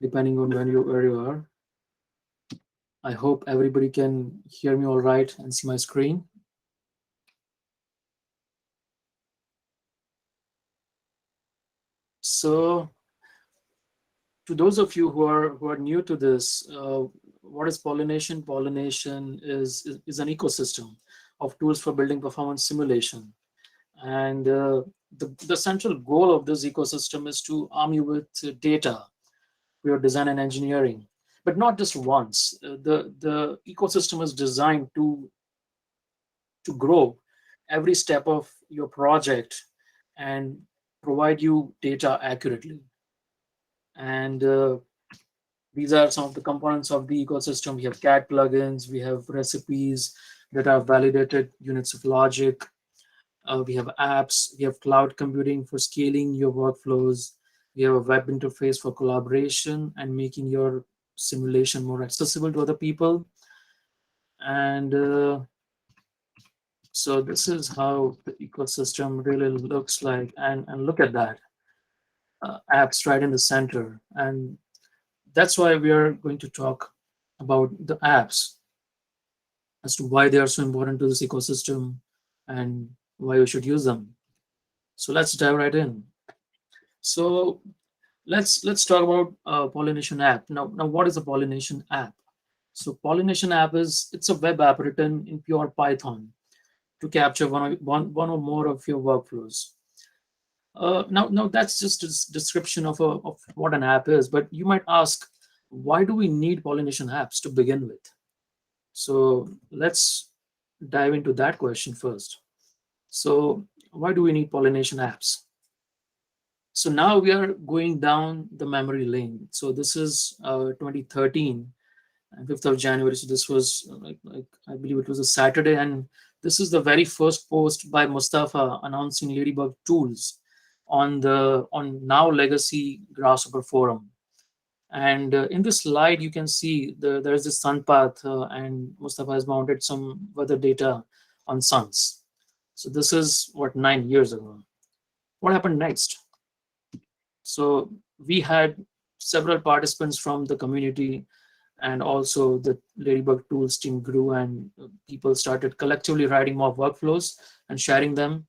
depending on where you are. I hope everybody can hear me all right and see my screen. So, to those of you who are new to this, what is pollination? Pollination is an ecosystem of tools for building performance simulation, and the central goal of this ecosystem is to arm you with data for your design and engineering, but not just once. The ecosystem is designed to grow every step of your project and provide you data accurately. And these are some of the components of the ecosystem. We have CAD plugins, we have recipes that are validated units of logic, we have apps, we have cloud computing for scaling your workflows, we have a web interface for collaboration and making your simulation more accessible to other people. And so this is how the ecosystem really looks like. And look at that, apps right in the center. And that's why we are going to talk about the apps as to why they are so important to this ecosystem and why you should use them. So let's dive right in. So let's talk about Pollination app. Now what is a Pollination app? So Pollination app is it's a web app written in pure Python to capture one or more of your workflows. Now that's just a description of what an app is, but you might ask, why do we need Pollination apps to begin with? So let's dive into that question first. So why do we need Pollination apps? So now we are going down the memory lane. So this is 2013 and 5th of January. So this was like I believe it was a Saturday, and this is the very first post by Mustafa announcing Ladybug Tools on now legacy Grasshopper forum. And in this slide, you can see there's this sun path, and Mustafa has mounted some weather data on suns. So this is what 9 years ago. What happened next? So we had several participants from the community, and also the Ladybug Tools team grew, and people started collectively writing more workflows and sharing them.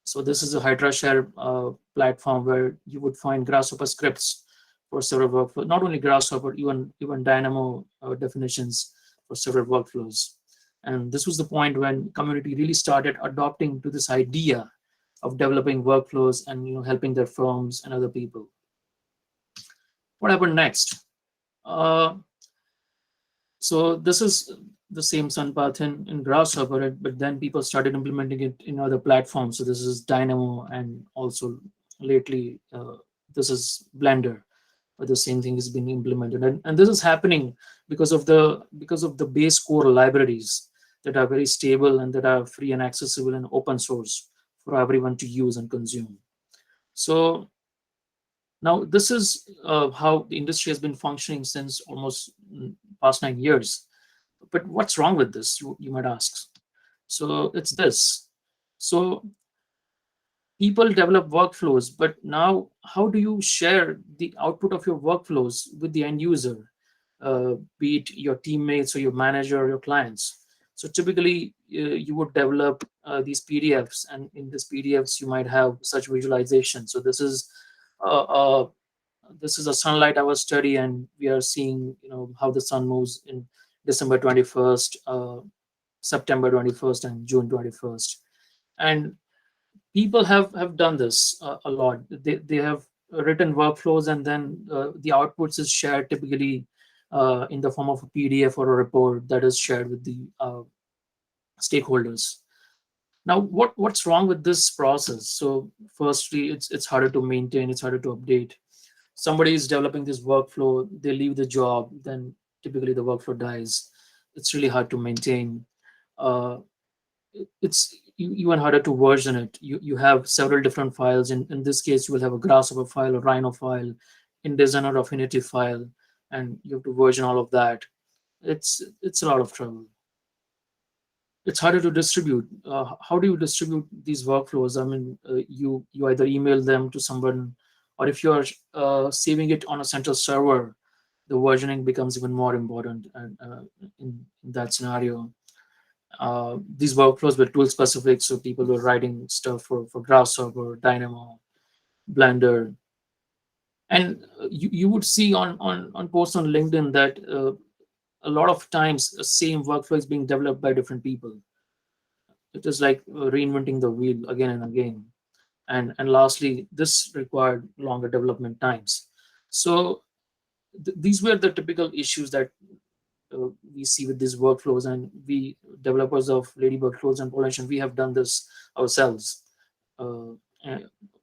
So this is a Hydra share platform where you would find Grasshopper scripts for several workflows, not only Grasshopper, even Dynamo definitions for several workflows. And this was the point when community really started adopting to this idea of developing workflows and helping their firms and other people. What happened next? Uh, so this is the same sun path in Grasshopper, but then people started implementing it in other platforms. So this is Dynamo, and also lately this is Blender, where the same thing is being implemented. And this is happening because of the base core libraries that are very stable and that are free and accessible and open source for everyone to use and consume. So now this is how the industry has been functioning since almost past 9 years. But what's wrong with this? You might ask. So it's this. So people develop workflows, but now how do you share the output of your workflows with the end user, be it your teammates or your manager or your clients? So typically, you would develop these PDFs, and in these PDFs, you might have such visualization. So uh, uh, this is a sunlight hour study, and we are seeing how the sun moves in December 21st, September 21st, and June 21st. And people have done this a lot. They have written workflows, and then the outputs is shared typically in the form of a PDF or a report that is shared with the stakeholders. Now, what's wrong with this process? So firstly, it's harder to maintain, it's harder to update. Somebody is developing this workflow, they leave the job, then typically the workflow dies. It's really hard to maintain. uh, it's even harder to version it. You have several different files. In this case, you will have a Grasshopper file, a Rhino file, InDesign or Affinity file, and you have to version all of that. It's a lot of trouble. It's harder to distribute. How do you distribute these workflows? I mean, you either email them to someone, or if you are saving it on a central server, the versioning becomes even more important. And in that scenario, these workflows were tool specific, so people were writing stuff for Grasshopper, Dynamo, Blender, and you would see on posts on LinkedIn that a lot of times the same workflow is being developed by different people. It is like reinventing the wheel again and again. And lastly, this required longer development times. So these were the typical issues that we see with these workflows, and we developers of Ladybug Tools and Pollination, we have done this ourselves uh,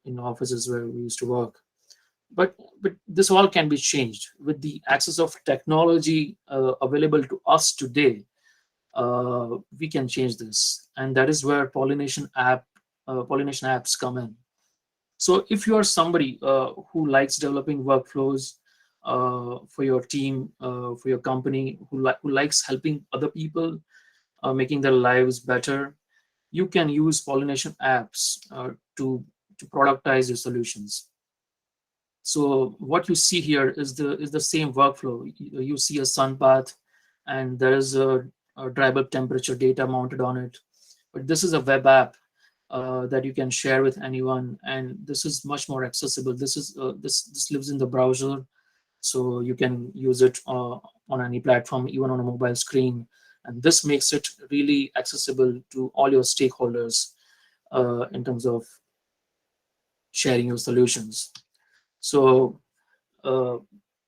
in offices where we used to work. But this all can be changed with the access of technology available to us today. We can change this, and that is where pollination apps come in. So if you are somebody who likes developing workflows for your team, for your company, who likes helping other people, making their lives better, you can use pollination apps to productize your solutions. So what you see here is the same workflow. You see a sun path, and there is a dry bulb temperature data mounted on it. But this is a web app that you can share with anyone, and this is much more accessible. This lives in the browser, so you can use it on any platform, even on a mobile screen. And this makes it really accessible to all your stakeholders in terms of sharing your solutions. So uh,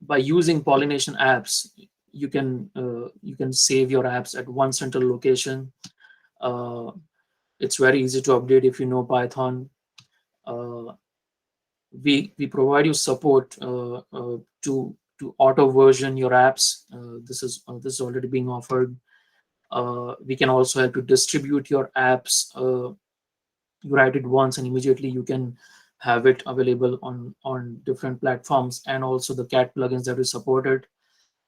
by using pollination apps, you can save your apps at one central location. uh, it's very easy to update if you know Python. uh, we provide you support to auto version your apps. This is already being offered. We can also help to distribute your apps. You write it once and immediately you can have it available on different platforms, and also the cat plugins that we supported.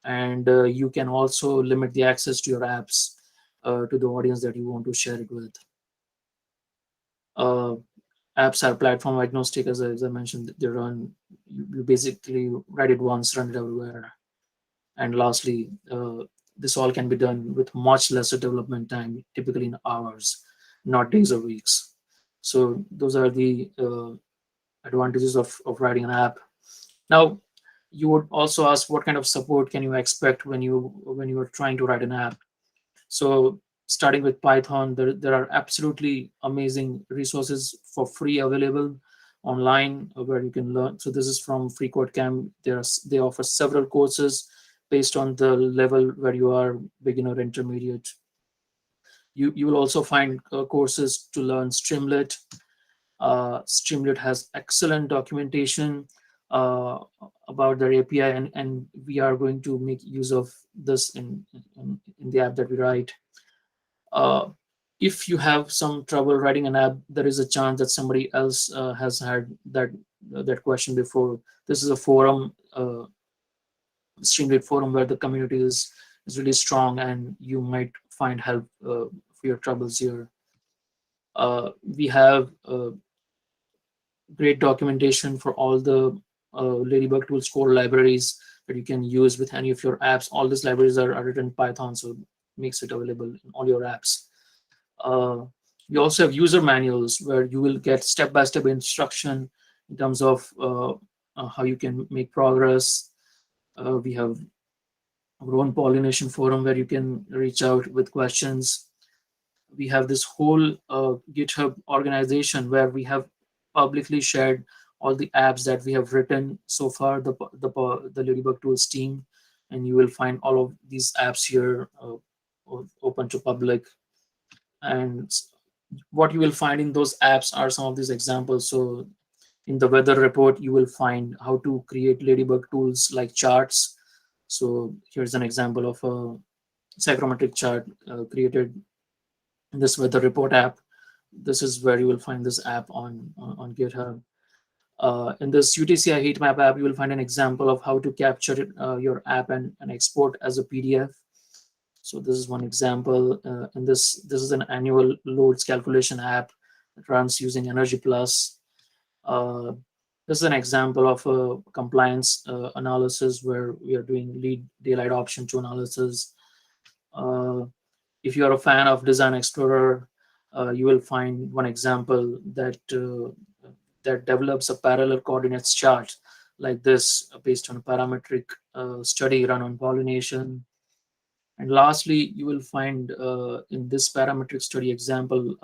And you can also limit the access to your apps to the audience that you want to share it with. uh, Apps are platform agnostic, as I mentioned. They run, you basically write it once, run it everywhere. And lastly, this all can be done with much lesser development time, typically in hours, not days or weeks. So those are the advantages of writing an app. Now, you would also ask what kind of support can you expect when you are trying to write an app. So starting with Python, there are absolutely amazing resources for free available online where you can learn. So this is from Free Code Camp. They offer several courses based on the level where you are, beginner, intermediate. You will also find courses to learn Streamlit. Streamlit has excellent documentation uh, about their API, and we are going to make use of this in the app that we write. uh, if you have some trouble writing an app, there is a chance that somebody else has had that question before. This is a forum, Streamlit forum, where the community is really strong, and you might find help for your troubles here. We have great documentation for all the Ladybug Tools core libraries that you can use with any of your apps. All these libraries are written in Python, so it makes it available in all your apps. Uh, we also have user manuals where you will get step-by-step instruction in terms of how you can make progress. We have our own pollination forum where you can reach out with questions. We have this whole GitHub organization where we have publicly shared all the apps that we have written so far, the Ladybug Tools team, and you will find all of these apps here open to public. And what you will find in those apps are some of these examples. So in the weather report, you will find how to create Ladybug tools like charts. So here's an example of a psychrometric chart created in this weather report app. This is where you will find this app on GitHub. In this UTCI heat map app, you will find an example of how to capture your app and export as a PDF. So this is one example. And this is an annual loads calculation app that runs using Energy Plus. Uh, This is an example of a compliance analysis where we are doing lead daylight option to analysis. Uh, if you are a fan of Design Explorer, you will find one example that develops a parallel coordinates chart like this based on a parametric study run on pollination. And lastly, you will find in this parametric study example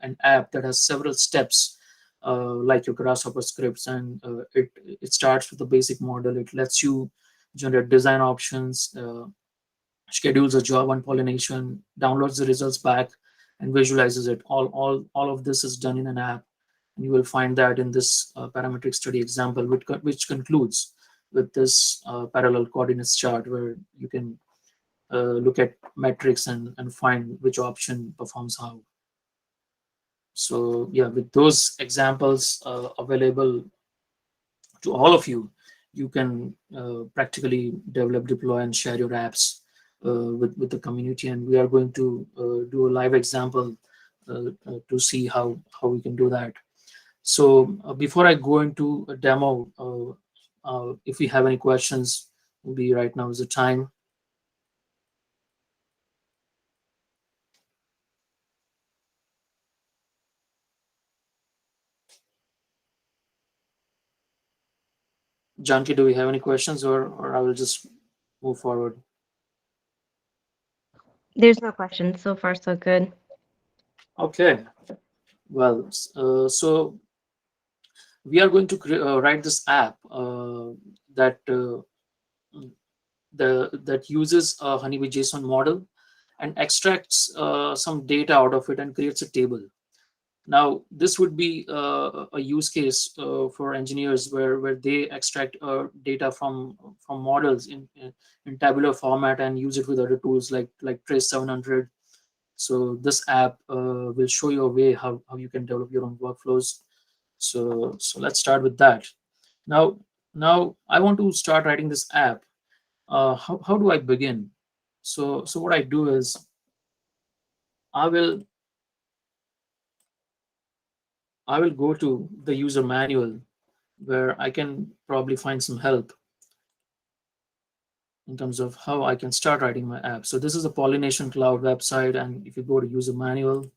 an app that has several steps like your Grasshopper scripts, and it starts with a basic model. It lets you generate design options, schedules a job on pollination, downloads the results back, and visualizes it. All of this is done in an app, and you will find that in this parametric study example, which concludes with this parallel coordinates chart where you can look at metrics and find which option performs how. So yeah, with those examples available to all of you, you can practically develop, deploy, and share your apps with the community. And we are going to do a live example to see how we can do that. So before I go into a demo, if we have any questions, maybe right now is the time. Janki, do we have any questions, or I will just move forward? There's no question. So far, so good. Okay. Well, so we are going to write this app that that uses a Honeybee JSON model and extracts some data out of it and creates a table. Now, this would be a use case for engineers where they extract data from models in tabular format and use it with other tools like Trace 700. So this app will show you a way how you can develop your own workflows. So let's start with that. Now, now I want to start writing this app. How do I begin? So what I do is I will I will go to the user manual where I can probably find some help in terms of how I can start writing my app. So this is a Pollination Cloud website, and if you go to user manual,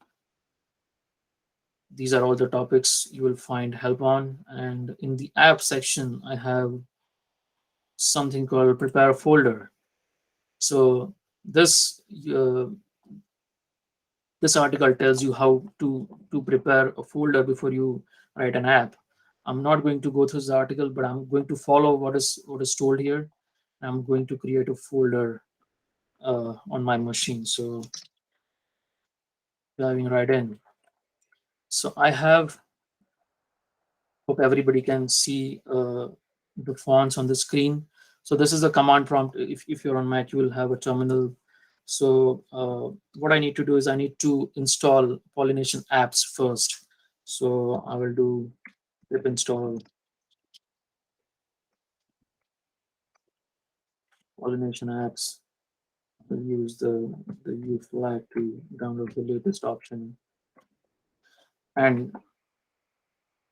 these are all the topics you will find help on. And in the app section, I have something called prepare a folder. So this uh, this article tells you how to prepare a folder before you write an app. I'm not going to go through the article, but I'm going to follow what is told here. I'm going to create a folder on my machine. So diving right in. So I have, hope everybody can see the fonts on the screen. So this is the command prompt. If you're on Mac, you will have a terminal. So what I need to do is I need to install Pollination apps first. So I will do pip install Pollination apps. I'll use the U flag to download the latest option. And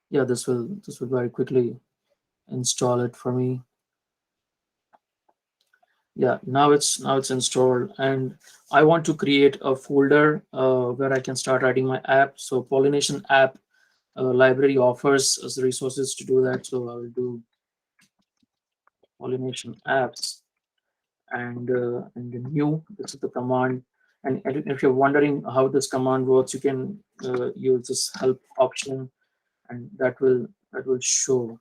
yeah, this will very quickly install it for me. Yeah, now it's installed, and I want to create a folder where I can start writing my app. So Pollination app library offers us the resources to do that. So I will do Pollination apps, and the new, this is the command. And if you're wondering how this command works, you can use this help option, and that will show.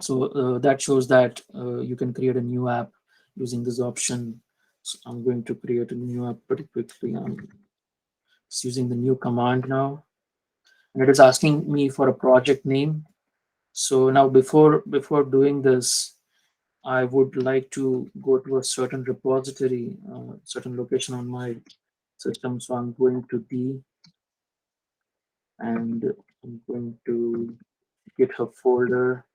So that shows that you can create a new app using this option. So I'm going to create a new app pretty quickly. I'm just using the new command now, and it is asking me for a project name. So now before doing this, I would like to go to a certain repository, certain location on my system. So I'm going to D, and I'm going to GitHub folder,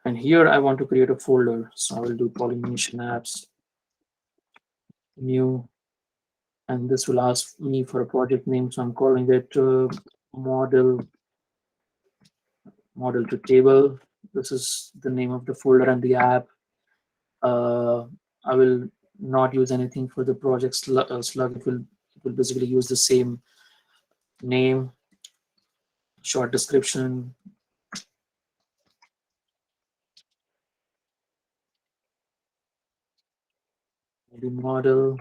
and here I want to create a folder. So I will do Pollination apps, new, and this will ask me for a project name. So I'm calling it model model to table. This is the name of the folder and the app. Uh, I will not use anything for the project slug. It will basically use the same name, short description, the model.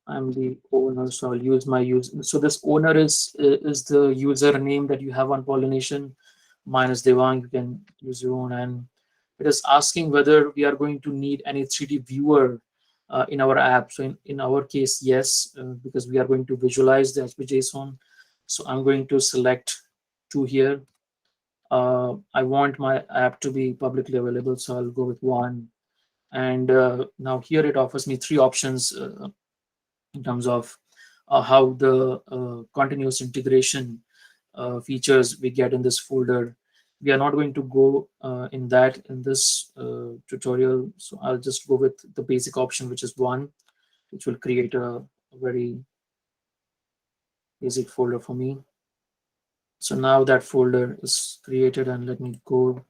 I'm the owner, so I'll use my use. So this owner is the username that you have on Pollination. Mine is Devang. You can use your own, and it is asking whether we are going to need any 3D viewer in our app. So in our case, yes, because we are going to visualize the HPJSON. So I'm going to select two here. I want my app to be publicly available, so I'll go with one. And now here it offers me three options in terms of how the continuous integration features we get in this folder. We are not going to go in that in this tutorial, so I'll just go with the basic option, which is one, which will create a very basic folder for me. So now that folder is created, and let me go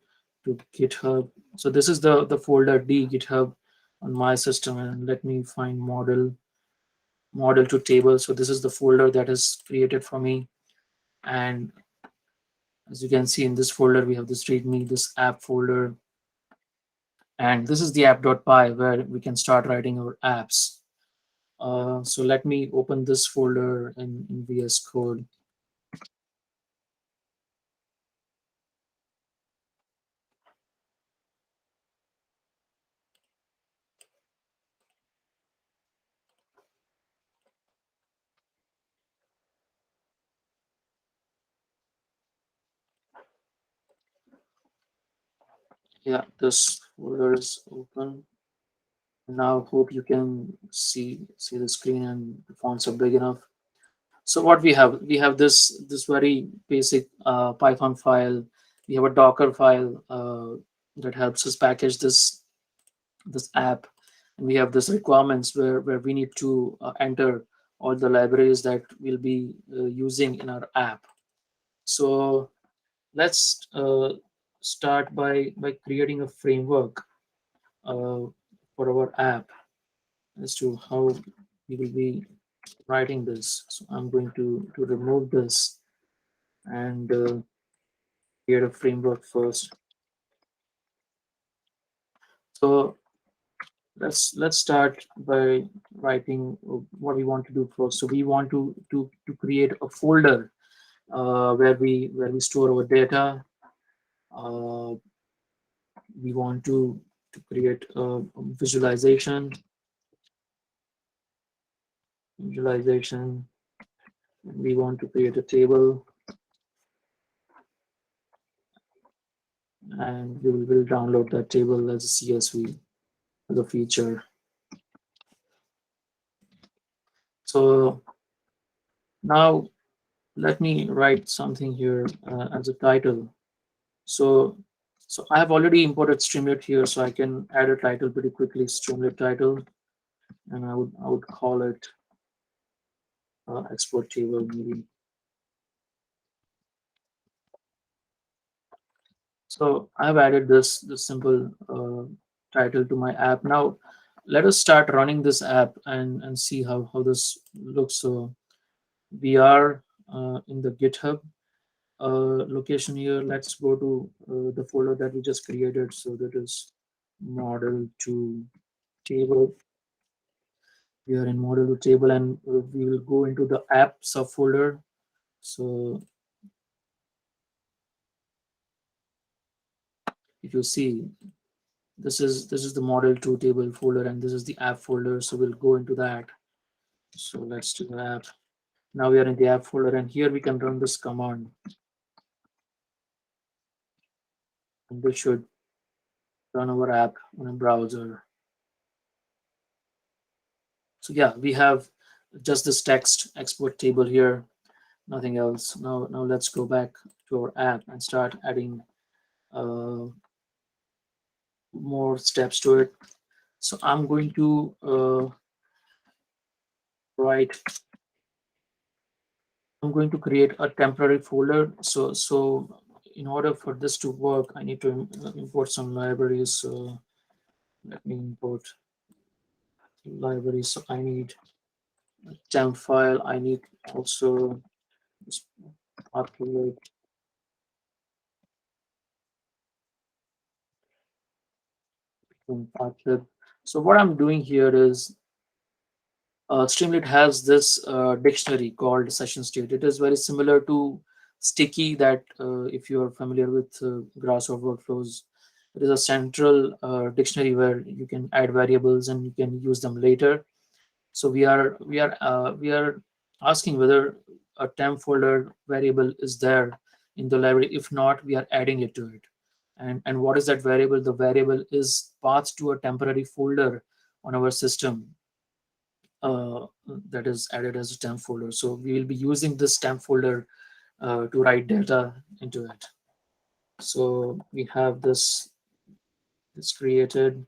to GitHub. So this is the folder D GitHub on my system, and let me find model to table. So this is the folder that is created for me. And as you can see in this folder, we have this readme, this app folder, and this is the app.py where we can start writing our apps. So let me open this folder in VS Code. Yeah, this folder is open. Now hope you can see the screen and the fonts are big enough. So what we have this very basic Python file. We have a Docker file that helps us package this app, and we have this requirements where we need to enter all the libraries that we'll be using in our app. So let's start by creating a framework uh, for our app as to how we will be writing this. So I'm going to remove this and create a framework first. So let's start by writing what we want to do first. So we want to create a folder where we store our data. Uh, we want to create a visualization. We want to create a table, and we will download that table as a CSV as a feature. So now let me write something here as a title. So so I have already imported Streamlit here, so I can add a title pretty quickly. Streamlit title, and I would call it export table maybe. So I've added this simple title to my app. Now let us start running this app and see how this looks. So we are in the GitHub location here. Let's go to the folder that we just created. So that is model to table. We are in model to table, and we will go into the app subfolder. So if you see, this is the model to table folder, and this is the app folder. So we'll go into that. So let's do the app. Now we are in the app folder, and here we can run this command, and this should run our app on a browser. So yeah, we have just this text export table here, nothing else. Now let's go back to our app and start adding uh, more steps to it. So I'm going to write I'm going to create a temporary folder. So in order for this to work, I need to import some libraries. So let me import libraries. So I need a temp file. I need also this populate Patlib. So what I'm doing here is Streamlit has this dictionary called session state. It is very similar to Sticky that if you're familiar with Grass or workflows, it is a central dictionary where you can add variables and you can use them later. So we are asking whether a temp folder variable is there in the library. If not, we are adding it to it. And what is that variable? The variable is path to a temporary folder on our system that is added as a temp folder. So we will be using this temp folder to write data into it. So we have this created.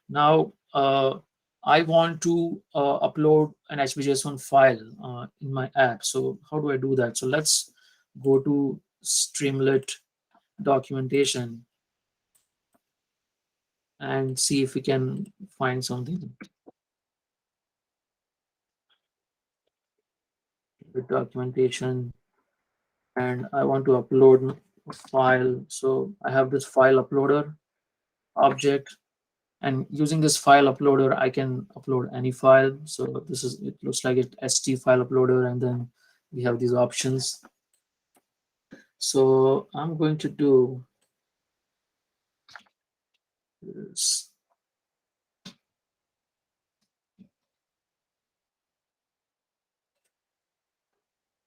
Now I want to upload an HBJSON file in my app. So how do I do that? So let's go to Streamlit documentation and see if we can find something with documentation. And I want to upload a file. So I have this file uploader object, and using this file uploader, I can upload any file. So this is, it looks like it st file uploader, and then we have these options. So I'm going to do this.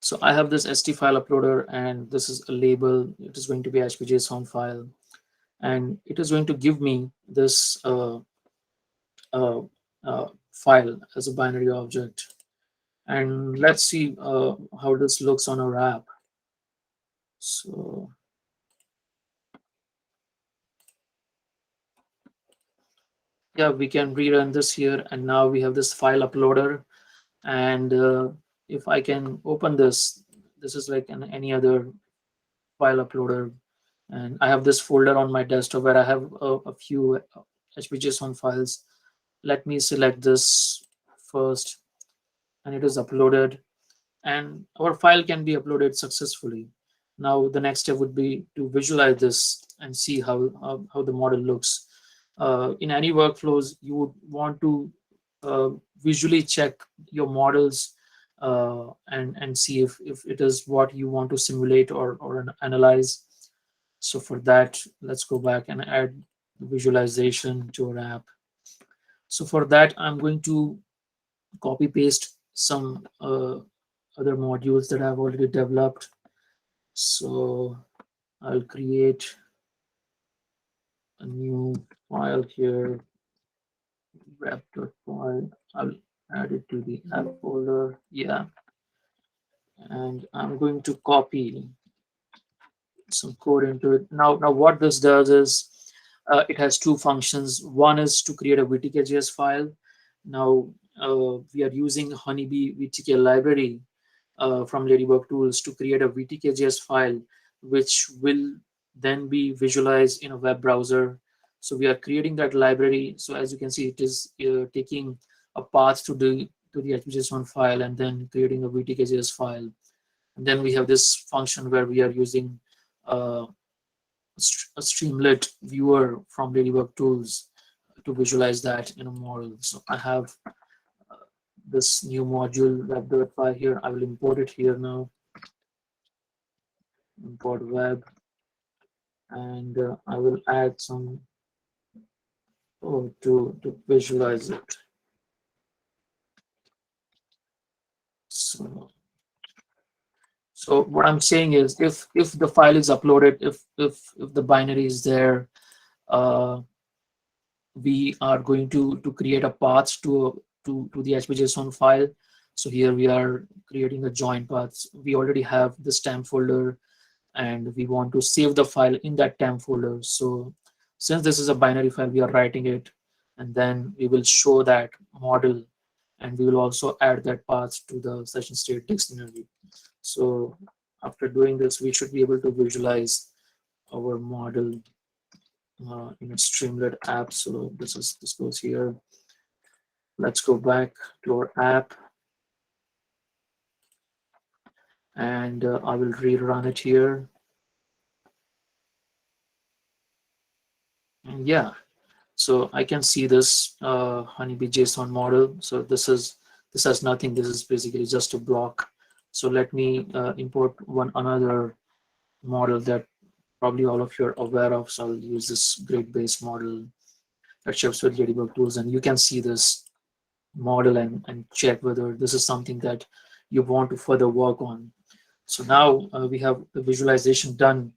So I have this st file uploader, and this is a label. It is going to be HPJSON file, and it is going to give me this uh, file as a binary object. And let's see how this looks on our app. So yeah, we can rerun this here, and now we have this file uploader. And if I can open this, this is like any other file uploader, and I have this folder on my desktop where I have a few HPJSON files. Let me select this first, and it is uploaded, and our file can be uploaded successfully. Now the next step would be to visualize this and see how the model looks. In any workflows, you would want to visually check your models and see if it is what you want to simulate or analyze. So for that, let's go back and add visualization to our app. So for that, I'm going to copy paste some other modules that I've already developed. So I'll create a new file here, wrap.file. I'll add it to the app folder. Yeah. And I'm going to copy some code into it. Now what this does is it has two functions. One is to create a VTK.js file. Now we are using Honeybee VTK library from Ladybug Tools to create a VTK.js file, which will then be visualized in a web browser. So we are creating that library. So as you can see, it is taking a path to the HTTP file and then creating a VTK.js file. And then we have this function where we are using uh, a Streamlit viewer from Ladybug Tools to visualize that in a model. So I have this new module web.py here. I will import it here now. Import web, and I will add some to visualize it. So so what I'm saying is, if the file is uploaded, if the binary is there, uh, we are going to create a path to the HPJSON file. So here we are creating a join path. We already have this temp folder, and we want to save the file in that temp folder. So since this is a binary file, we are writing it, and then we will show that model, and we will also add that path to the session state dictionary. So after doing this, we should be able to visualize our model in a Streamlit app. So this goes here. Let's go back to our app, and I will rerun it here. And yeah, so I can see this honeybee JSON model. So this has nothing. This is basically just a block. So let me import one another model that probably all of you are aware of. So I'll use this grid based model that ships with Ladybug Tools, and you can see this model and check whether this is something that you want to further work on. So now we have the visualization done.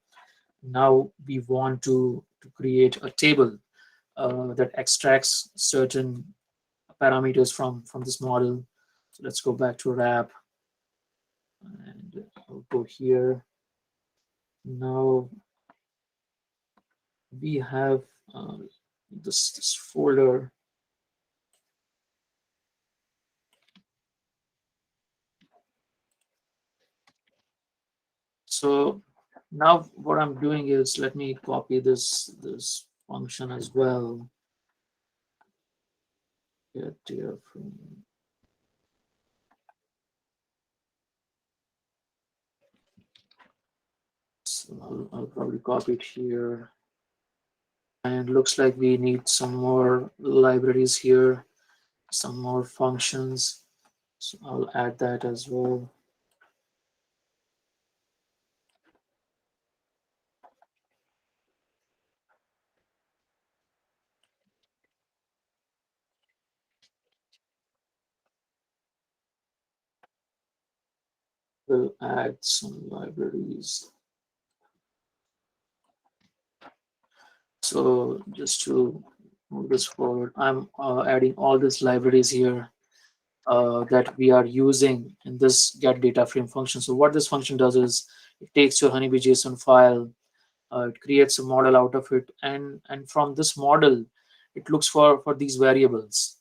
Now we want to create a table that extracts certain parameters from this model. So let's go back to our app, and I'll go here. Now we have uh, this folder. So now what I'm doing is, let me copy this function as well. Get here from, so I'll probably copy it here. And looks like we need some more libraries here, some more functions. So I'll add that as well. We'll add some libraries. So just to move this forward, I'm adding all these libraries here that we are using in this get data frame function. So what this function does is it takes your honeybee JSON file, it creates a model out of it, and from this model, it looks for these variables.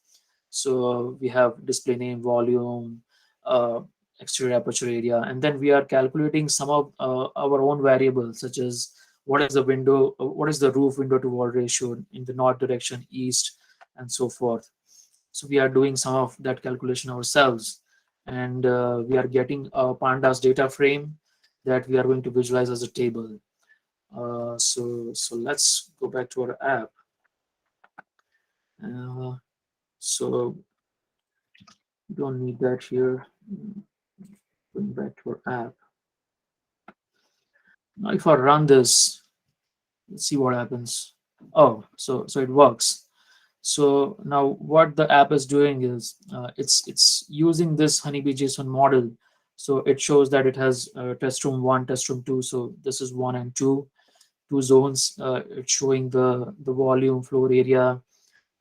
So we have display name, volume, uh, exterior aperture area, and then we are calculating some of our own variables, such as what is the roof window to wall ratio in the north direction, east, and so forth. So we are doing some of that calculation ourselves, and we are getting a pandas data frame that we are going to visualize as a table. So let's go back to our app. So we don't need that here. Going back to our app. Now if I run this, let's see what happens. Oh, so it works. So now what the app is doing is it's using this honeybee JSON model. So it shows that it has test room 1, test room 2. So this is 1 and 2, two zones. It's showing the volume, floor area,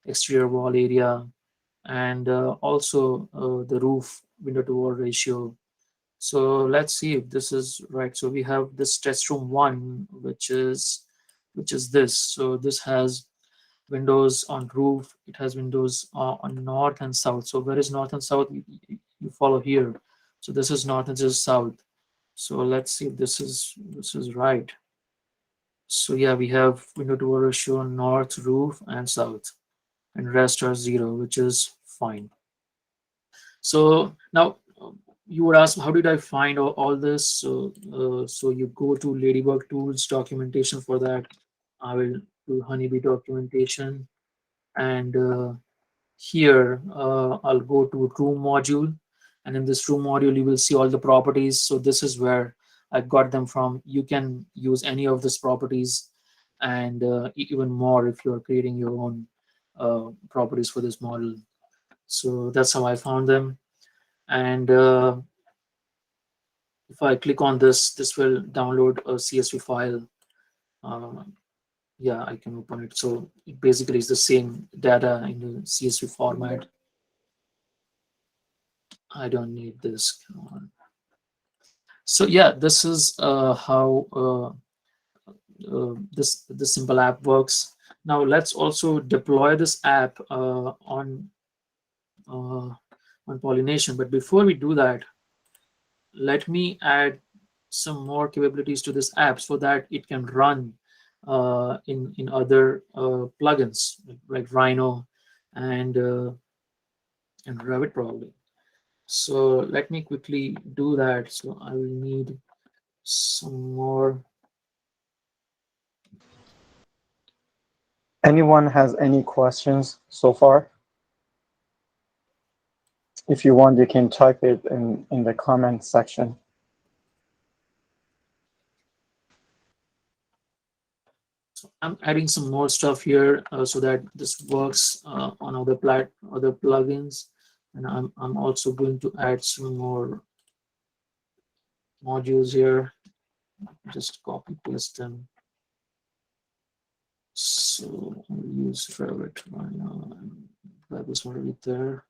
exterior wall area, and also the roof window to wall ratio. So let's see if this is right. So we have this test room 1, which is this. So this has windows on roof, it has windows on north and south. So where is north and south? You follow here. So this is north and this is south. So let's see if this is right. So yeah, we have window to wall ratio on north, roof, and south, and rest are 0, which is fine. So now you would ask, how did I find all this? So you go to Ladybug Tools documentation for that. I will do honeybee documentation, and here I'll go to room module, and in this room module you will see all the properties. So this is where I got them from. You can use any of these properties, and even more if you're creating your own properties for this model. So that's how I found them. And if I click on this will download a CSV file. uh, yeah, I can open it. So it basically is the same data in the CSV format. I don't need this. Come on. So yeah, this is how this simple app works. Now let's also deploy this app uh, on Pollination. But before we do that, let me add some more capabilities to this app so that it can run in other plugins like Rhino and Revit probably. So let me quickly do that. So I will need some more. Anyone has any questions so far? If you want, you can type it in the comment section. So I'm adding some more stuff here so that this works on other plugins, and I'm also going to add some more modules here. Just copy paste them. So I'll use Revit right now, and that is already there.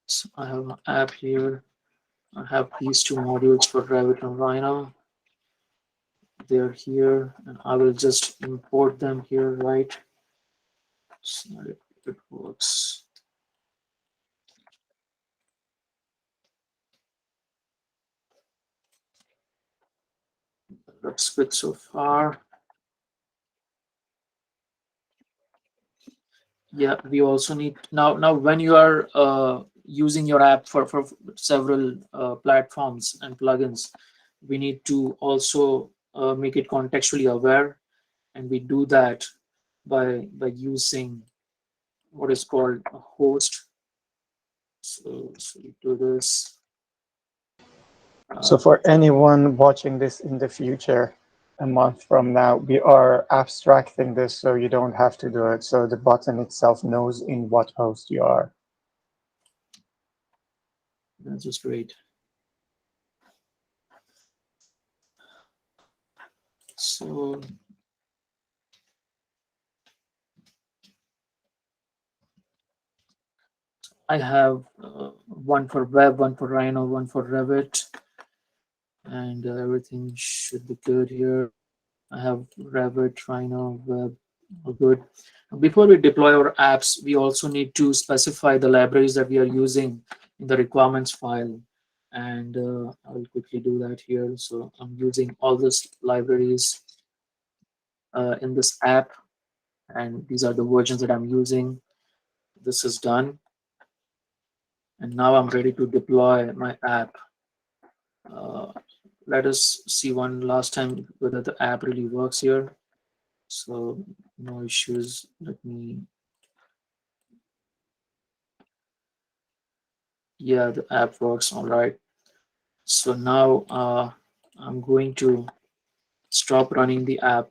So I have an app here. I have these two modules for Revit and Rhino. They're here, and I will just import them here, right? So it works. Looks good so far. Yeah, we also need now when you are using your app for several platforms and plugins, we need to also make it contextually aware, and we do that by using what is called a host. So we do this. So for anyone watching this in the future, a month from now, we are abstracting this so you don't have to do it. So the button itself knows in what host you are. That's just great. So I have one for web, one for Rhino, one for Revit, and everything should be good here. I have Revit, Rhino, web, all good. Before we deploy our apps, we also need to specify the libraries that we are using in the requirements file. And I will quickly do that here. So I'm using all these libraries in this app, and these are the versions that I'm using. This is done. And now I'm ready to deploy my app. Uh, Let us see one last time whether the app really works here. So no issues. Let me, yeah, the app works all right. So now I'm going to stop running the app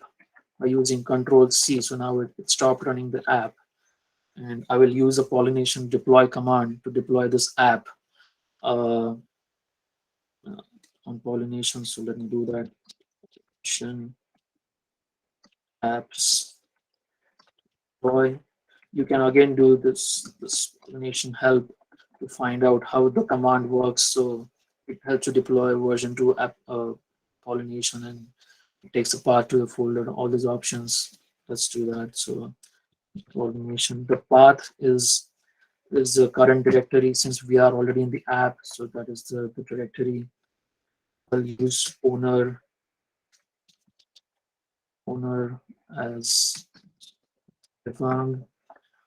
by using Control C. So now it stopped running the app, and I will use a pollination deploy command to deploy this app uh, on pollination. So let me do that. Apps deploy. You can again do this pollination help to find out how the command works. So it helps to deploy version 2 app pollination, and it takes a path to the folder, all these options. Let's do that. So pollination, the path is the current directory since we are already in the app. So that is the directory. I'll use owner as Devang.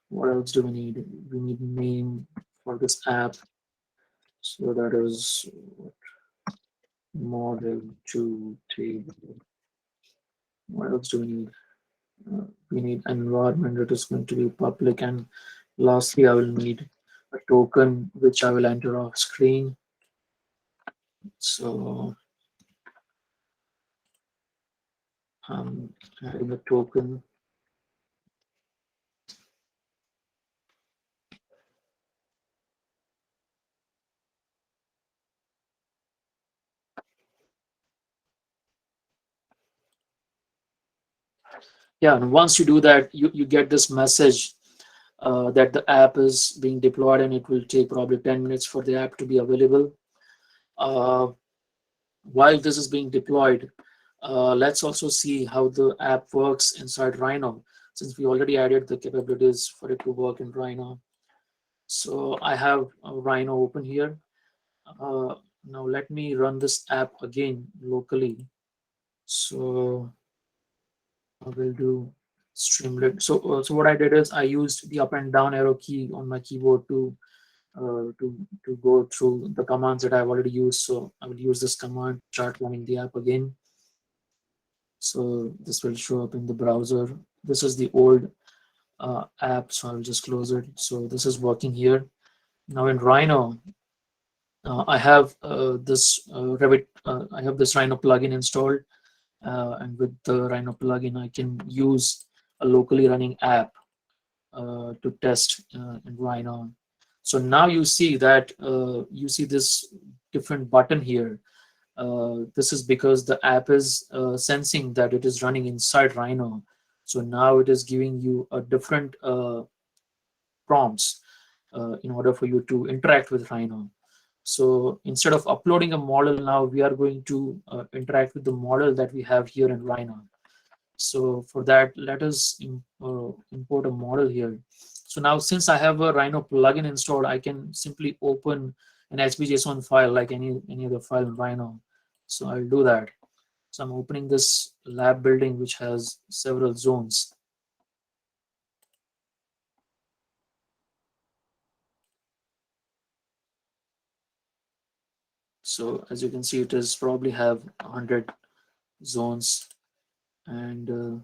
What else do we need? We need name for this app. So that is model to table. What else do we need? We need environment that is going to be public, and lastly I will need a token which I will enter off screen. So I'm adding a token. Yeah, and once you do that, you get this message that the app is being deployed, and it will take probably 10 minutes for the app to be available. While this is being deployed, let's also see how the app works inside Rhino. since we already added the capabilities for it to work in Rhino. So I have Rhino open here. Now let me run this app again locally. So I will do Streamlit. So what I did is I used the up and down arrow key on my keyboard to go through the commands that I've already used. So I will use this command, start running the app again. So this will show up in the browser. This is the old app, so I'll just close it. So this is working here. Now in Rhino, I have this Revit. I have this Rhino plugin installed, and with the Rhino plugin, I can use a locally running app to test in Rhino. So now you see that you see this different button here. This is because the app is sensing that it is running inside Rhino. So now it is giving you a different prompts in order for you to interact with Rhino. So instead of uploading a model, now we are going to interact with the model that we have here in Rhino. So for that, let us import a model here. So now since I have a Rhino plugin installed, I can simply open an HBJSON file like any other file in Rhino. So I'll do that. So I'm opening this lab building which has several zones. So as you can see, it is probably have 100 zones, and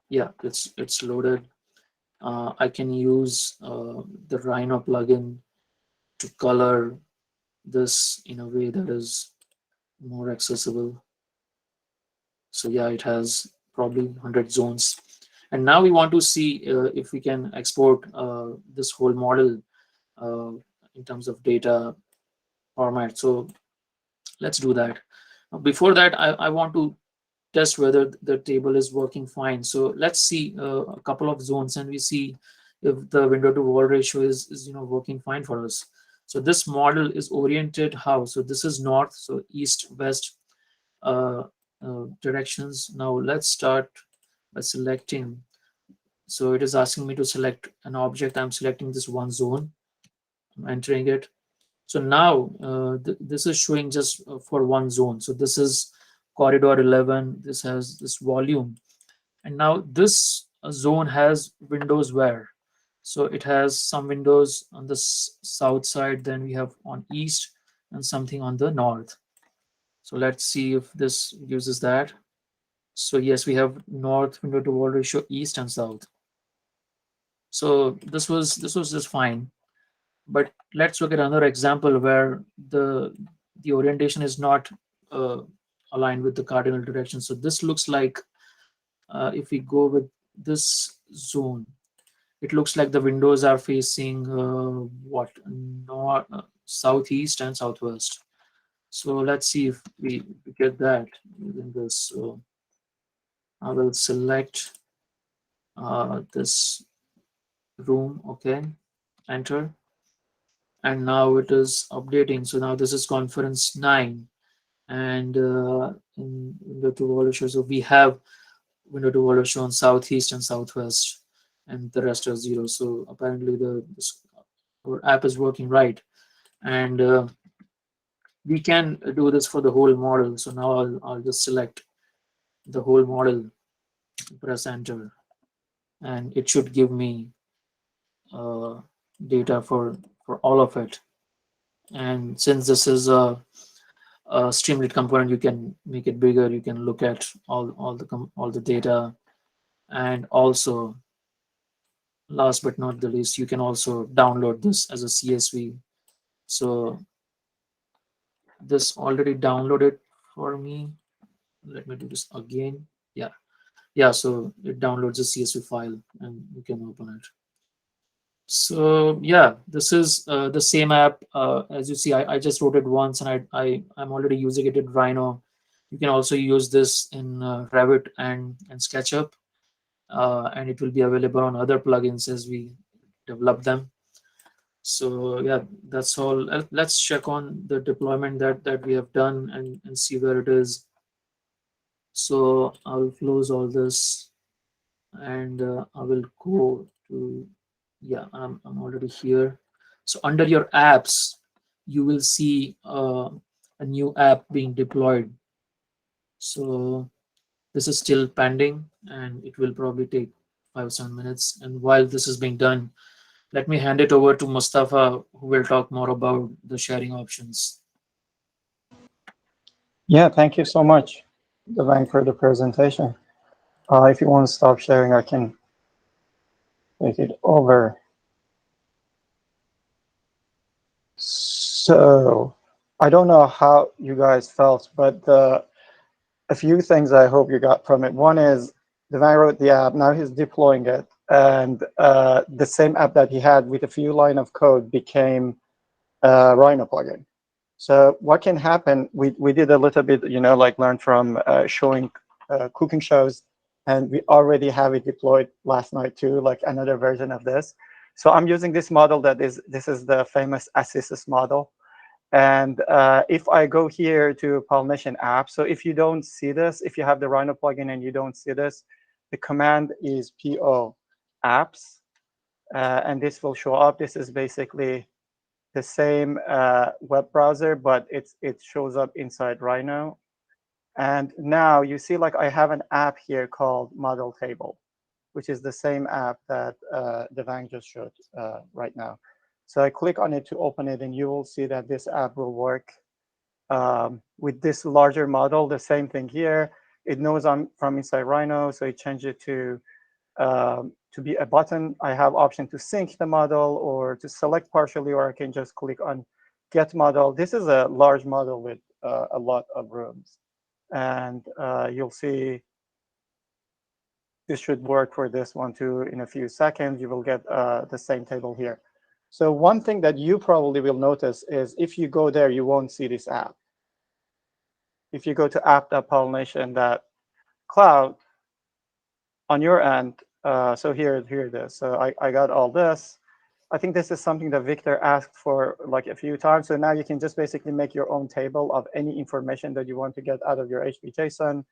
yeah, it's loaded. I can use the Rhino plugin to color this in a way that is more accessible. So yeah, it has probably 100 zones. And now we want to see if we can export this whole model uh, in terms of data format. So let's do that. Before that, I want to test whether the table is working fine. So let's see a couple of zones and we see if the window to wall ratio is working fine for us. So this model is oriented how? So this is north, so east, west uh, directions. Now let's start by selecting. So it is asking me to select an object. I'm selecting this one zone. I'm entering it. So now this is showing just for one zone. So this is corridor 11. This has this volume. And now this zone has windows where? So it has some windows on the south side, then we have on east and something on the north. So let's see if this uses that. So yes, we have north window to wall ratio, east and south. So this was just fine. But let's look at another example where the orientation is not uh, aligned with the cardinal direction. So this looks like if we go with this zone, it looks like the windows are facing what north, southeast and southwest. So let's see if we get that using this. So I will select this room. Okay, enter, and now it is updating. So now this is conference 9, and in window to wall ratio, so we have window to wall ratio on southeast and southwest, and the rest are 0. So apparently our app is working right, and we can do this for the whole model. So now I'll just select the whole model, press enter, and it should give me uh, data for all of it. And since this is a Streamlit component, you can make it bigger. You can look at all the data, and also last but not the least, you can also download this as a CSV. So this already downloaded for me. Let me do this again. Yeah, so it downloads a CSV file and you can open it. So yeah, this is the same app. As you see, I just wrote it once, and I'm already using it in Rhino. You can also use this in Revit and Sketchup, and it will be available on other plugins as we develop them. So yeah, that's all. Let's check on the deployment that we have done and see where it is. So I will close all this, and I will go to, yeah, I'm already here. So under your apps, you will see a new app being deployed. So this is still pending, and it will probably take 5 or 7 minutes. And while this is being done, let me hand it over to Mustafa, who will talk more about the sharing options. Yeah, thank you so much, Devang, for the presentation. If you want to stop sharing, I can take it over. So I don't know how you guys felt, but a few things I hope you got from it. One is Devang wrote the app, now he's deploying it, and the same app that he had with a few line of code became a Rhino plugin. So what can happen, we did a little bit, like learn from showing cooking shows, and we already have it deployed last night too, like another version of this. So I'm using this model this is the famous Assisys model. And if I go here to Pollination app, so if you don't see this, if you have the Rhino plugin and you don't see this, the command is PO apps, and this will show up. This is basically the same web browser, but it shows up inside Rhino. And now you see like I have an app here called Model Table, which is the same app that Devang just showed right now. So I click on it to open it, and you will see that this app will work with this larger model. The same thing here. It knows I'm from inside Rhino, so it changed it to be a button. I have option to sync the model or to select partially, or I can just click on get model. This is a large model with a lot of rooms. And you'll see this should work for this one too. In a few seconds, you will get the same table here. So one thing that you probably will notice is if you go there, you won't see this app. If you go to app.pollination.cloud on your end, so here it is. So I got all this. I think this is something that Victor asked for like a few times. So now you can just basically make your own table of any information that you want to get out of your HB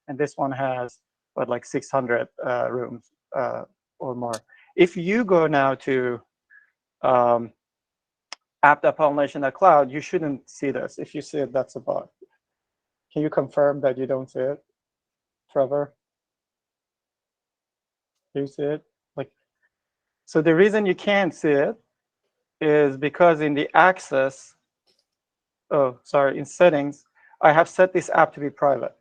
And this one has what, like 600 rooms or more. If you go now to app.pollination.cloud, you shouldn't see this. If you see it, that's a bug. Can you confirm that you don't see it, Trevor? Do you see it? Like, so the reason you can't see it is because in the access, in settings, I have set this app to be private.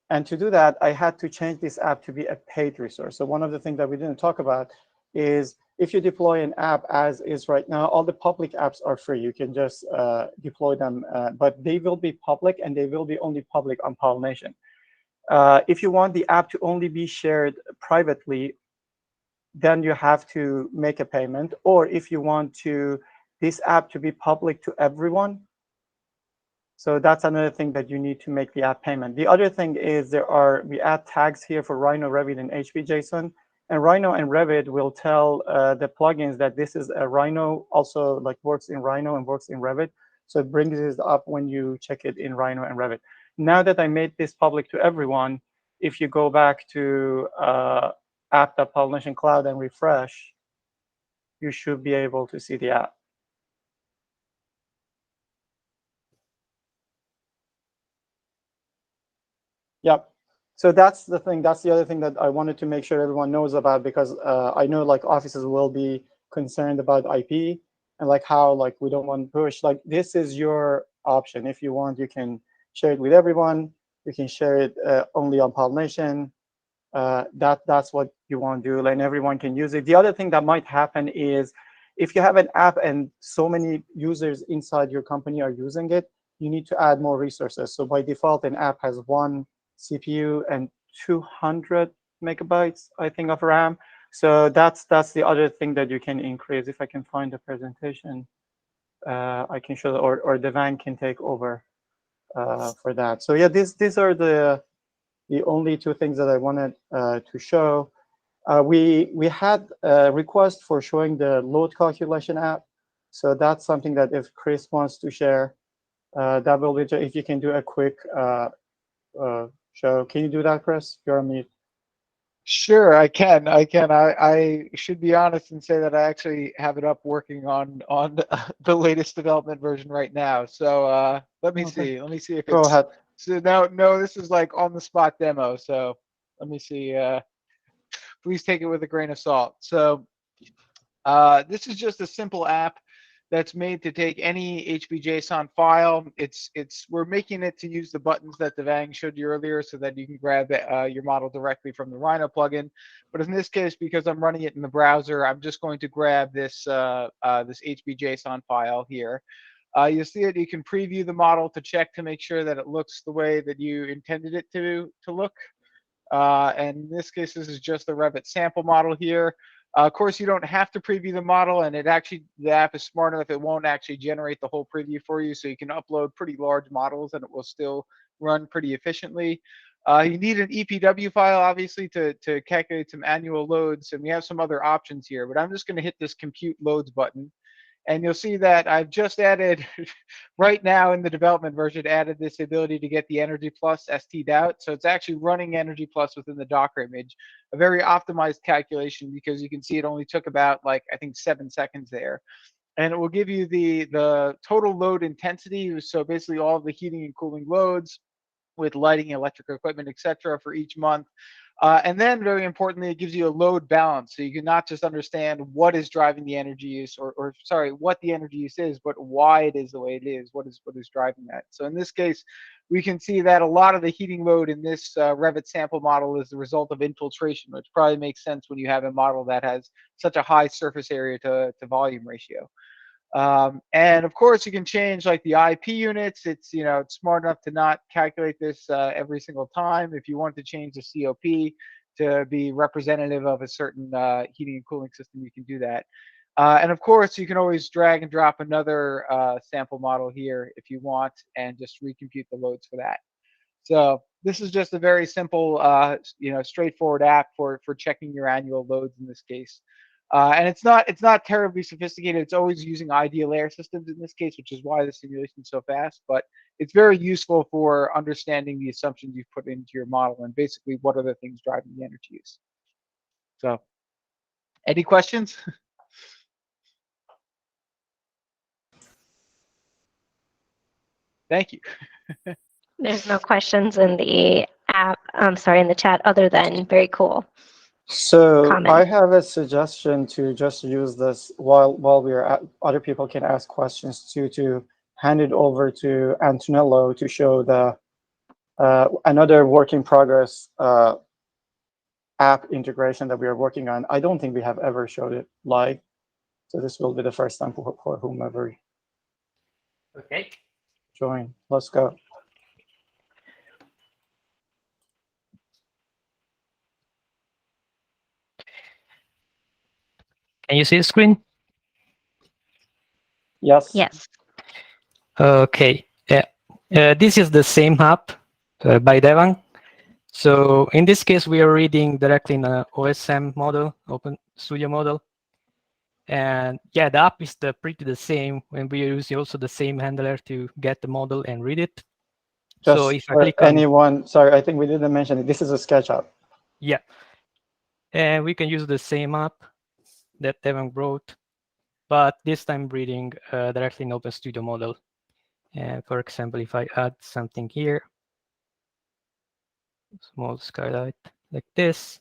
And to do that, I had to change this app to be a paid resource. So one of the things that we didn't talk about is if you deploy an app as is right now, all the public apps are free. You can just deploy them, but they will be public, and they will be only public on Pollination. If you want the app to only be shared privately, then you have to make a payment. Or if you want this app to be public to everyone, so that's another thing that you need to make the app payment. The other thing is we add tags here for Rhino, Revit, and HB And Rhino and Revit will tell the plugins that this is a Rhino, also like works in Rhino and works in Revit. So it brings this up when you check it in Rhino and Revit. Now that I made this public to everyone, if you go back to app.pollination cloud and refresh, you should be able to see the app. Yep. So that's the thing. That's the other thing that I wanted to make sure everyone knows about, because I know like offices will be concerned about IP and like how like we don't want to push. Like this is your option. If you want, you can share it with everyone. You can share it only on Pollination. That's what you want to do, and everyone can use it. The other thing that might happen is if you have an app and so many users inside your company are using it, you need to add more resources. So by default, an app has one CPU and 200 megabytes, I think, of RAM. So that's the other thing that you can increase. If I can find the presentation, I can show, or Devang can take over for that. So yeah, these are the only two things that I wanted to show. We had a request for showing the load calculation app. So that's something that if Chris wants to share, that will be, if you can do a quick show. Can you do that, Chris? You're on mute. Sure, I can. I should be honest and say that I actually have it up working on the latest development version right now. So let me Okay. see. Let me see if Go it's ahead. so no, this is like on the spot demo. So let me see. Please take it with a grain of salt. So this is just a simple app that's made to take any HBJSON file. We're making it to use the buttons that Devang showed you earlier, so that you can grab your model directly from the Rhino plugin. But in this case, because I'm running it in the browser, I'm just going to grab this this HBJSON file here. You'll see it. You can preview the model to check to make sure that it looks the way that you intended it to look. And in this case, this is just the Revit sample model here. Of course, you don't have to preview the model, and the app is smart enough, it won't actually generate the whole preview for you, so you can upload pretty large models and it will still run pretty efficiently. You need an EPW file, obviously, to calculate some annual loads, and we have some other options here, but I'm just going to hit this compute loads button. And you'll see that I've just added, right now in the development version, added this ability to get the Energy Plus ST'd out. So it's actually running Energy Plus within the Docker image, a very optimized calculation, because you can see it only took about, like, I think 7 seconds there. And it will give you the total load intensity. So basically all of the heating and cooling loads with lighting, electric equipment, etc., for each month. And then, very importantly, it gives you a load balance. So you can not just understand what is driving the energy use, or sorry, what the energy use is, but why it is the way it is, what is driving that. So in this case, we can see that a lot of the heating load in this Revit sample model is the result of infiltration, which probably makes sense when you have a model that has such a high surface area to volume ratio. And of course, you can change like the IP units. It's smart enough to not calculate this every single time. If you want to change the COP to be representative of a certain heating and cooling system, you can do that. And of course, you can always drag and drop another sample model here if you want, and just recompute the loads for that. So this is just a very simple, straightforward app for checking your annual loads in this case. And it's not terribly sophisticated. It's always using ideal air systems in this case, which is why the simulation is so fast. But it's very useful for understanding the assumptions you've put into your model and basically what are the things driving the energy use. So, any questions? Thank you. There's no questions in the app. I'm sorry, in the chat, other than very cool. So Comment. I have a suggestion to just use this while we're at, other people can ask questions to hand it over to Antonello to show the another work in progress app integration that we are working on. I don't think we have ever showed it live, so this will be the first time for whomever Okay. join. Let's go. Can you see the screen? Yes. Yes. Okay. Yeah. This is the same app by Devang. So in this case, we are reading directly in an OSM model, Open Studio model. And yeah, the app is pretty the same, and we are using also the same handler to get the model and read it. Just so if I for click on anyone, sorry, I think we didn't mention it. This is a Sketchup. yeah, and we can use the same app that Devang wrote, but this time reading directly in Open Studio model. And for example, if I add something here, small skylight like this,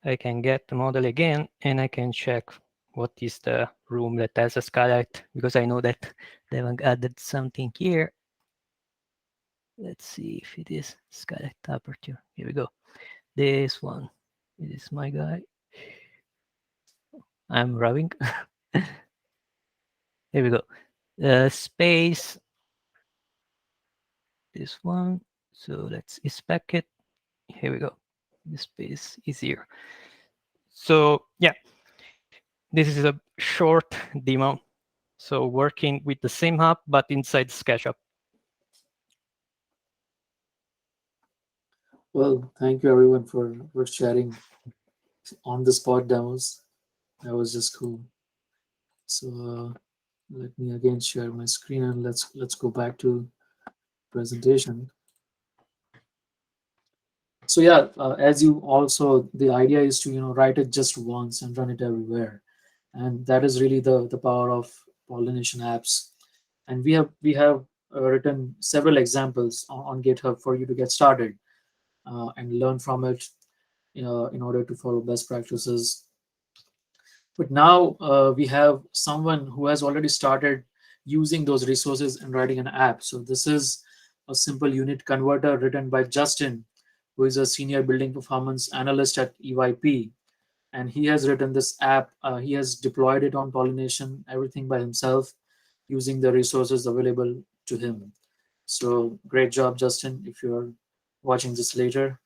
I can get the model again, and I can check what is the room that has a skylight, because I know that Devang added something here. Let's see if it is skylight aperture. Here we go. This one. This is my guy. I'm rubbing. Here we go. Space. This one. So let's inspect it. Here we go. The space is here. So yeah, this is a short demo. So working with the same app, but inside Sketchup. Well, thank you everyone for sharing on the spot demos. That was just cool. So let me again share my screen, and let's go back to presentation. So yeah, as you also, the idea is to write it just once and run it everywhere, and that is really the power of pollination apps. And we have written several examples on GitHub for you to get started and learn from it, in order to follow best practices. But now we have someone who has already started using those resources and writing an app. So this is a simple unit converter written by Justin, who is a senior building performance analyst at EYP. And he has written this app. He has deployed it on Pollination, everything by himself, using the resources available to him. So great job, Justin. If you're watching this later,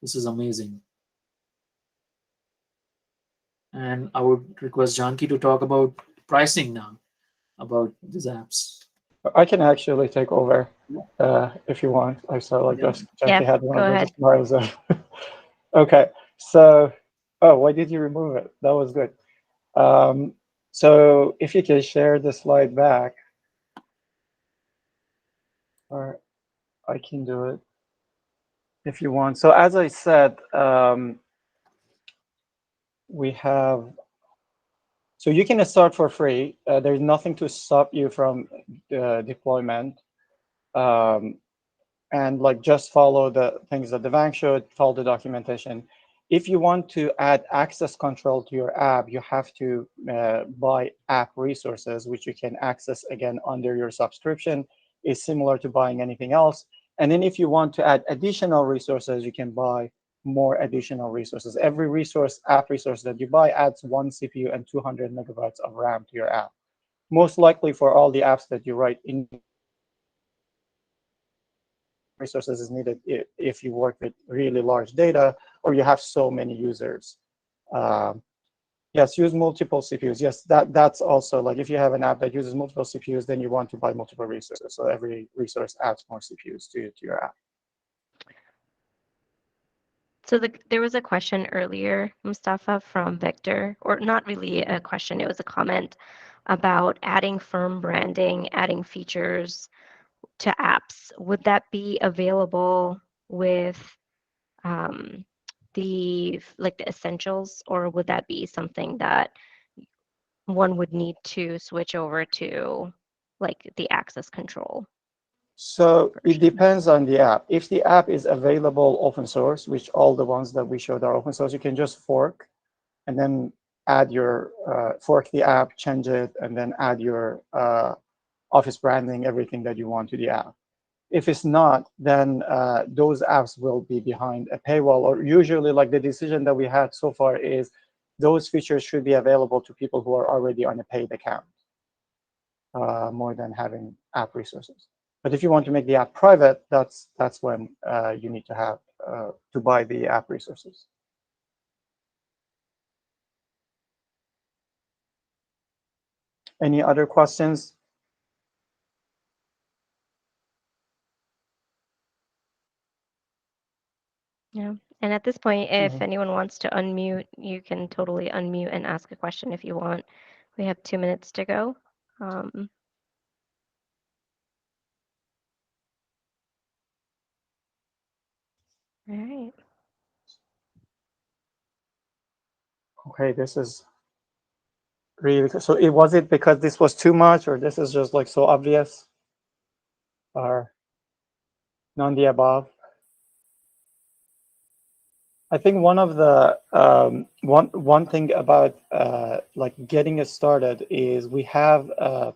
this is amazing. And I would request Janki to talk about pricing now, about these apps. I can actually take over if you want. I saw like Yeah. just Yeah, Jackie had one go of those ahead. smiles. Okay, so why did you remove it? That was good. So if you can share the slide back, or I can do it if you want. So as I said, we have. So you can start for free. There's nothing to stop you from deployment. Um, and like just follow the things that Devang showed, follow the documentation. If you want to add access control to your app, you have to buy app resources, which you can access again under your subscription. Is similar to buying anything else. And then if you want to add additional resources, you can buy more additional resources. Every resource, app resource that you buy adds 1 CPU and 200 megabytes of RAM to your app. Most likely for all the apps that you write in resources is needed if you work with really large data or you have so many users. Yes, use multiple CPUs. Yes, that's also like if you have an app that uses multiple CPUs, then you want to buy multiple resources. So every resource adds more CPUs to your app. So there was a question earlier, Mustafa, from Victor, or not really a question, it was a comment about adding firm branding, adding features to apps. Would that be available with the essentials, or would that be something that one would need to switch over to like the access control? So it version? depends on the app. If the app is available open source, which all the ones that we showed are open source, you can just fork and then add your fork the app, change it, and then add your office branding, everything that you want to the app. If it's not, then those apps will be behind a paywall, or usually like the decision that we had so far is those features should be available to people who are already on a paid account more than having app resources. But if you want to make the app private, that's when you need to have to buy the app resources. Any other questions? Yeah. And at this point, if Mhm. anyone wants to unmute, you can totally unmute and ask a question if you want. We have 2 minutes to go. All right. Okay, this is really so. Was it because this was too much, or this is just like so obvious, or none of the above? I think one of the one thing about like getting it started is we have a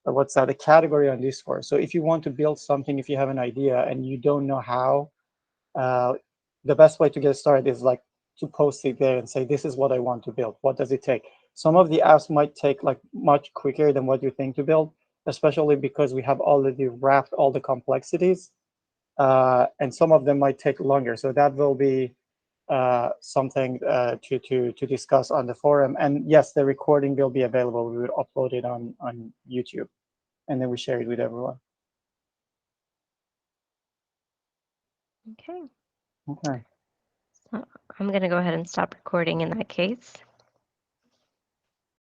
what's that, a category on Discord. So if you want to build something, if you have an idea and you don't know how, uh, the best way to get started is like to post it there and say, this is what I want to build. What does it take? Some of the apps might take like much quicker than what you think to build, especially because we have already wrapped all the complexities. And some of them might take longer. So that will be something to discuss on the forum. And yes, the recording will be available. We will upload it on YouTube, and then we share it with everyone. Okay. Okay. So I'm going to go ahead and stop recording in that case.